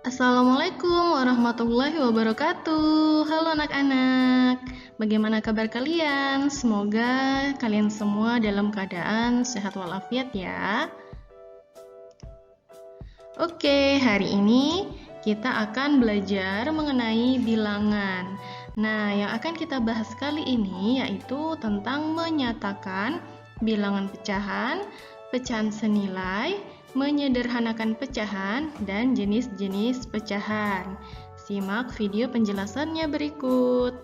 Assalamualaikum warahmatullahi wabarakatuh. Halo anak-anak, bagaimana kabar kalian? Semoga kalian semua dalam keadaan sehat walafiat ya. Oke, hari ini kita akan belajar mengenai bilangan. Nah, yang akan kita bahas kali ini yaitu tentang menyatakan bilangan pecahan, pecahan senilai, menyederhanakan pecahan, dan jenis-jenis pecahan. Simak video penjelasannya berikut.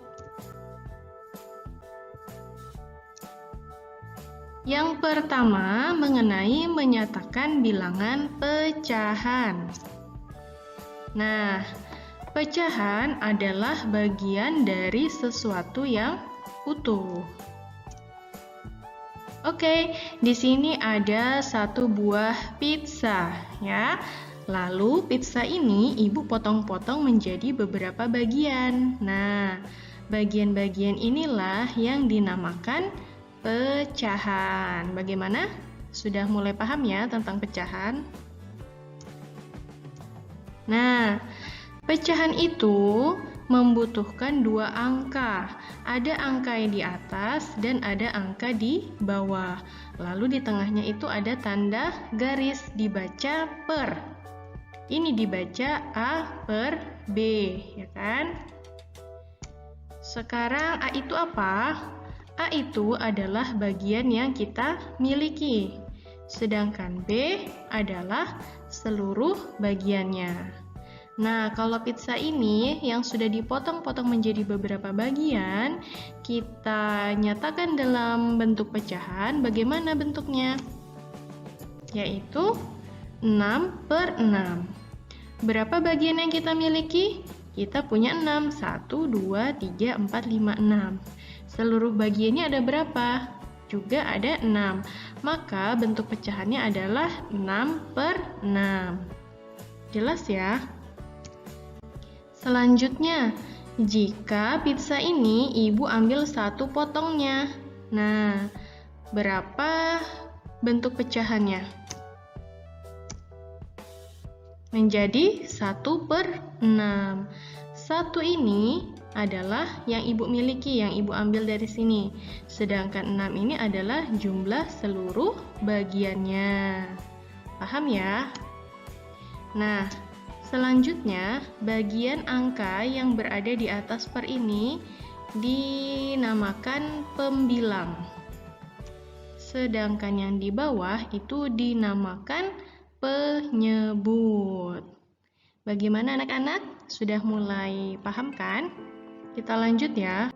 Yang pertama, mengenai menyatakan bilangan pecahan. Nah, pecahan adalah bagian dari sesuatu yang utuh. Oke, di sini ada satu buah pizza ya. Lalu pizza ini ibu potong-potong menjadi beberapa bagian. Nah, bagian-bagian inilah yang dinamakan pecahan. Bagaimana? Sudah mulai paham ya tentang pecahan? Nah, pecahan itu membutuhkan dua angka. Ada angka yang di atas dan ada angka di bawah. Lalu di tengahnya itu ada tanda garis, dibaca per. Ini dibaca A per B, ya kan? Sekarang A itu apa? A itu adalah bagian yang kita miliki. Sedangkan B adalah seluruh bagiannya. Nah, kalau pizza ini yang sudah dipotong-potong menjadi beberapa bagian, kita nyatakan dalam bentuk pecahan. Bagaimana bentuknya? Yaitu 6 per 6. Berapa bagian yang kita miliki? Kita punya 6. 1, 2, 3, 4, 5, 6. Seluruh bagiannya ada berapa? Juga ada 6. Maka bentuk pecahannya adalah 6 per 6. Jelas ya? Selanjutnya, jika pizza ini ibu ambil satu potongnya. Nah, berapa bentuk pecahannya? Menjadi 1 per 6. 1 ini adalah yang ibu miliki, yang ibu ambil dari sini. Sedangkan 6 ini adalah jumlah seluruh bagiannya. Paham ya? Nah, selanjutnya, bagian angka yang berada di atas per ini dinamakan pembilang. Sedangkan yang di bawah itu dinamakan penyebut. Bagaimana anak-anak? Sudah mulai paham kan? Kita lanjut ya.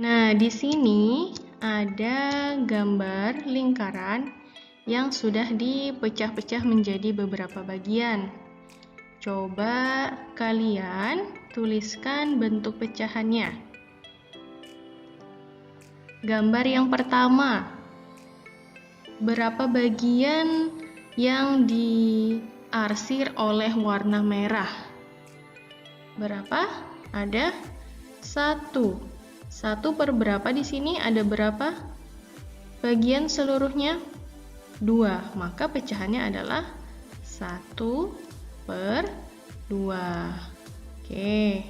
Nah, di sini ada gambar lingkaran yang sudah dipecah-pecah menjadi beberapa bagian. Coba kalian tuliskan bentuk pecahannya. Gambar yang pertama, berapa bagian yang diarsir oleh warna merah? Berapa? Ada 1. 1 per berapa di sini? Ada berapa bagian seluruhnya? 2. Maka pecahannya adalah 1 per 2. Oke.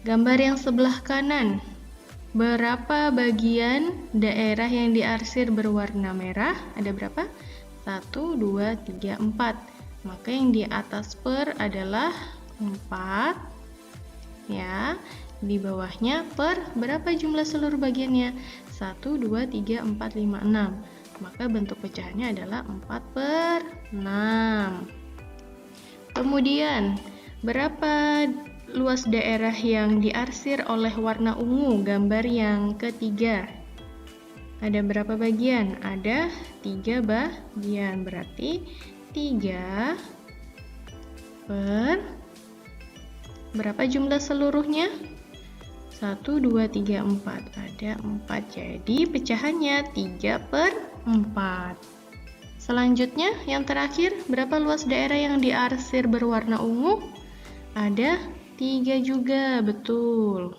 Gambar yang sebelah kanan. Berapa bagian daerah yang diarsir berwarna merah? Ada berapa? 1, 2, 3, 4. Maka yang di atas per adalah 4. Ya, di bawahnya per berapa jumlah seluruh bagiannya? 1, 2, 3, 4, 5, 6. Maka bentuk pecahannya adalah 4 per 6. Kemudian, berapa luas daerah yang diarsir oleh warna ungu? Gambar yang ketiga. Ada berapa bagian? Ada 3 bagian. Berarti 3 per berapa jumlah seluruhnya? 1, 2, 3, 4. Ada 4. Jadi pecahannya 3 per 4. Selanjutnya, yang terakhir, berapa luas daerah yang diarsir berwarna ungu? Ada 3 juga, betul.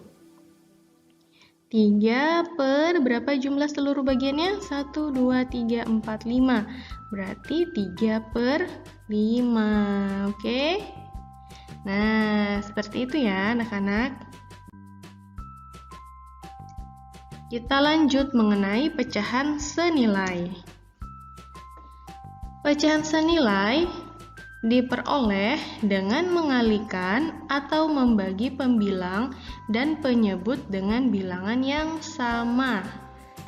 3 per berapa jumlah seluruh bagiannya? 1, 2, 3, 4, 5. Berarti 3 per 5. Oke? Nah, seperti itu ya anak-anak. Kita lanjut mengenai pecahan senilai. Pecahan senilai diperoleh dengan mengalihkan atau membagi pembilang dan penyebut dengan bilangan yang sama,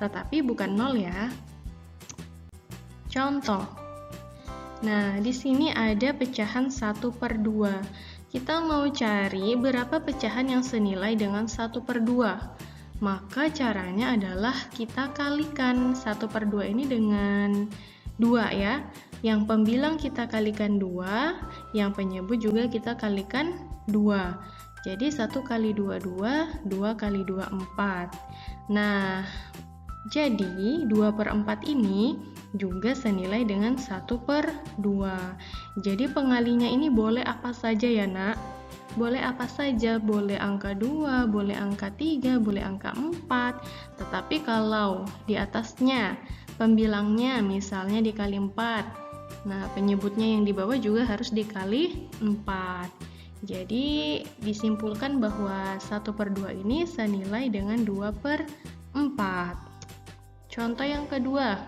tetapi bukan 0 ya. Contoh. Nah, di sini ada pecahan 1 per 2. Kita mau cari berapa pecahan yang senilai dengan 1 per 2. Maka caranya adalah kita kalikan 1 per 2 ini dengan 2 ya. Yang pembilang kita kalikan 2, yang penyebut juga kita kalikan 2. Jadi 1 kali 2, 2, 2 kali 2, 4. Nah, jadi 2 per 4 ini juga senilai dengan 1 per 2. Jadi pengalinya ini boleh apa saja ya nak? Boleh apa saja, boleh angka 2, boleh angka 3, boleh angka 4. Tetapi kalau di atasnya pembilangnya misalnya dikali 4, nah penyebutnya yang di bawah juga harus dikali 4. Jadi disimpulkan bahwa 1 per 2 ini senilai dengan 2 per 4. Contoh yang kedua,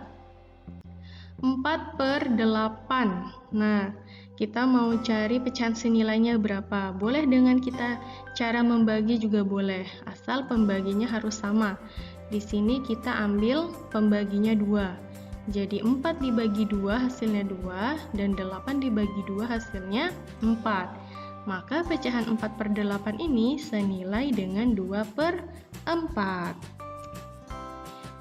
4 per 8. Nah, kita mau cari pecahan senilainya berapa? Boleh dengan kita cara membagi juga boleh, asal pembaginya harus sama. Di sini kita ambil pembaginya 2. Jadi 4 dibagi 2 hasilnya 2, dan 8 dibagi 2 hasilnya 4. Maka pecahan 4 per 8 ini senilai dengan 2 per 4.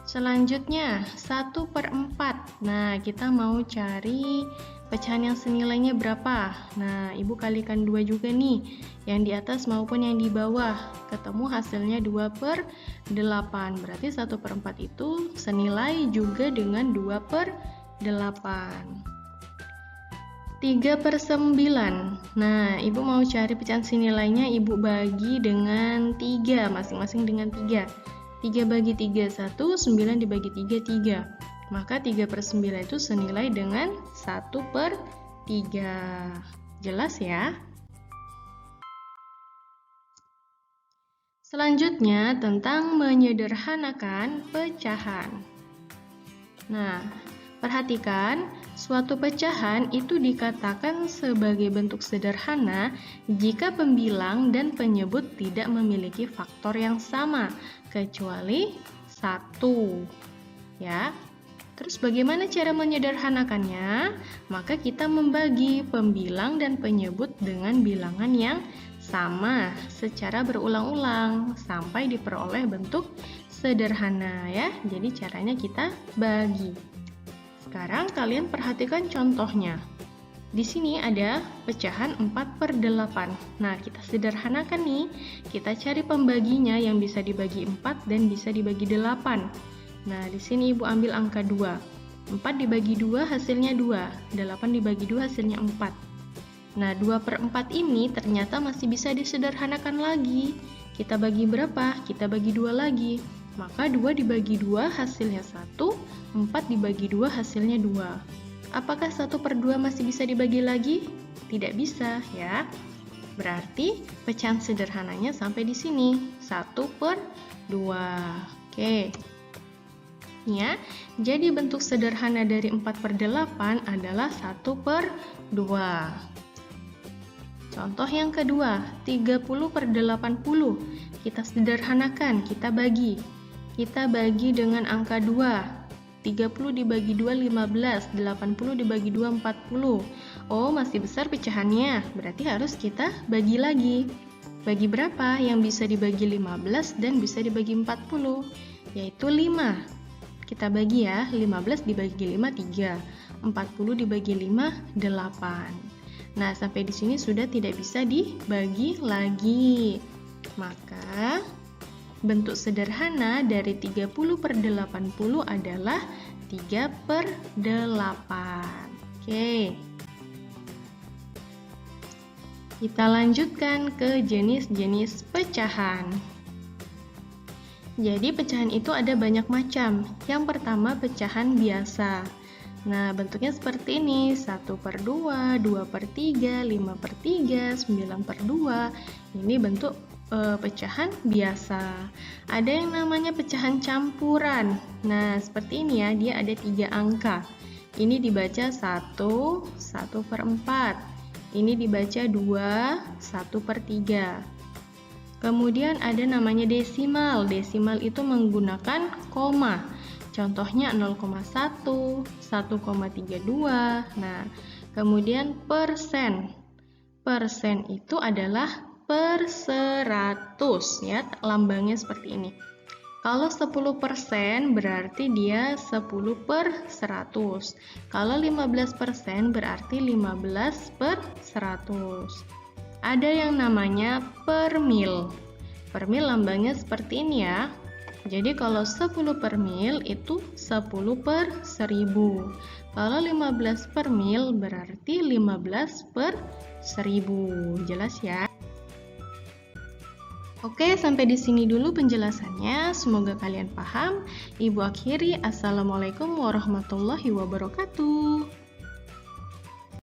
Selanjutnya 1 per 4. Nah, kita mau cari pecahan yang senilainya berapa? Nah, ibu kalikan 2 juga nih, yang di atas maupun yang di bawah. Ketemu hasilnya 2 per 8. Berarti 1 per 4 itu senilai juga dengan 2 per 8. 3 per 9. Nah, ibu mau cari pecahan senilainya, ibu bagi dengan 3, masing-masing dengan 3. 3 bagi 3, 1, 9 dibagi 3, 3. Maka 3 per 9 itu senilai dengan 1 per 3. Jelas ya? Selanjutnya tentang menyederhanakan pecahan. Nah, perhatikan, suatu pecahan itu dikatakan sebagai bentuk sederhana jika pembilang dan penyebut tidak memiliki faktor yang sama, kecuali 1. Ya. Terus bagaimana cara menyederhanakannya? Maka kita membagi pembilang dan penyebut dengan bilangan yang sama secara berulang-ulang sampai diperoleh bentuk sederhana ya. Jadi caranya kita bagi. Sekarang kalian perhatikan contohnya. Di sini ada pecahan 4 per 8. Nah, kita sederhanakan nih. Kita cari pembaginya yang bisa dibagi 4 dan bisa dibagi 8. Nah, di sini ibu ambil angka 2. 4 dibagi 2 hasilnya 2. 8 dibagi 2 hasilnya 4. Nah, 2 per 4 ini ternyata masih bisa disederhanakan lagi. Kita bagi berapa? Kita bagi 2 lagi. Maka 2 dibagi 2 hasilnya 1. 4 dibagi 2 hasilnya 2. Apakah 1 per 2 masih bisa dibagi lagi? Tidak bisa ya. Berarti pecahan sederhananya sampai di sini. 1 per 2. Oke. Ya, jadi bentuk sederhana dari 4 per 8 adalah 1 per 2. Contoh yang kedua, 30 per 80. Kita sederhanakan, kita bagi. Kita bagi dengan angka 2. 30 dibagi 2, 15. 80 dibagi 2, 40. Oh, masih besar pecahannya, berarti harus kita bagi lagi. Bagi berapa? Yang bisa dibagi 15 dan bisa dibagi 40, yaitu 5. Kita bagi ya, 15 dibagi 5, 3. 40 dibagi 5, 8. Nah, sampai di sini sudah tidak bisa dibagi lagi. Maka, bentuk sederhana dari 30 per 80 adalah 3 per 8. Oke. Kita lanjutkan ke jenis-jenis pecahan. Jadi pecahan itu ada banyak macam. Yang pertama pecahan biasa. Nah, bentuknya seperti ini, 1/2, 2/3, 5/3, 9/2. Ini bentuk pecahan biasa. Ada yang namanya pecahan campuran. Nah, seperti ini ya, dia ada 3 angka. Ini dibaca 1, 1/4. Ini dibaca 2, 1/3. Kemudian ada namanya desimal. Desimal itu menggunakan koma. Contohnya 0,1, 1,32. Nah, kemudian persen. Persen itu adalah per 100 ya, lambangnya seperti ini. Kalau 10% berarti dia 10/100. Kalau 15% berarti 15/100. Ada yang namanya per mil. Per mil lambangnya seperti ini ya. Jadi kalau 10 per mil itu 10/1000. Kalau 15 per mil berarti 15/1000. Jelas ya? Oke, sampai di sini dulu penjelasannya. Semoga kalian paham. Ibu akhiri, Assalamualaikum warahmatullahi wabarakatuh.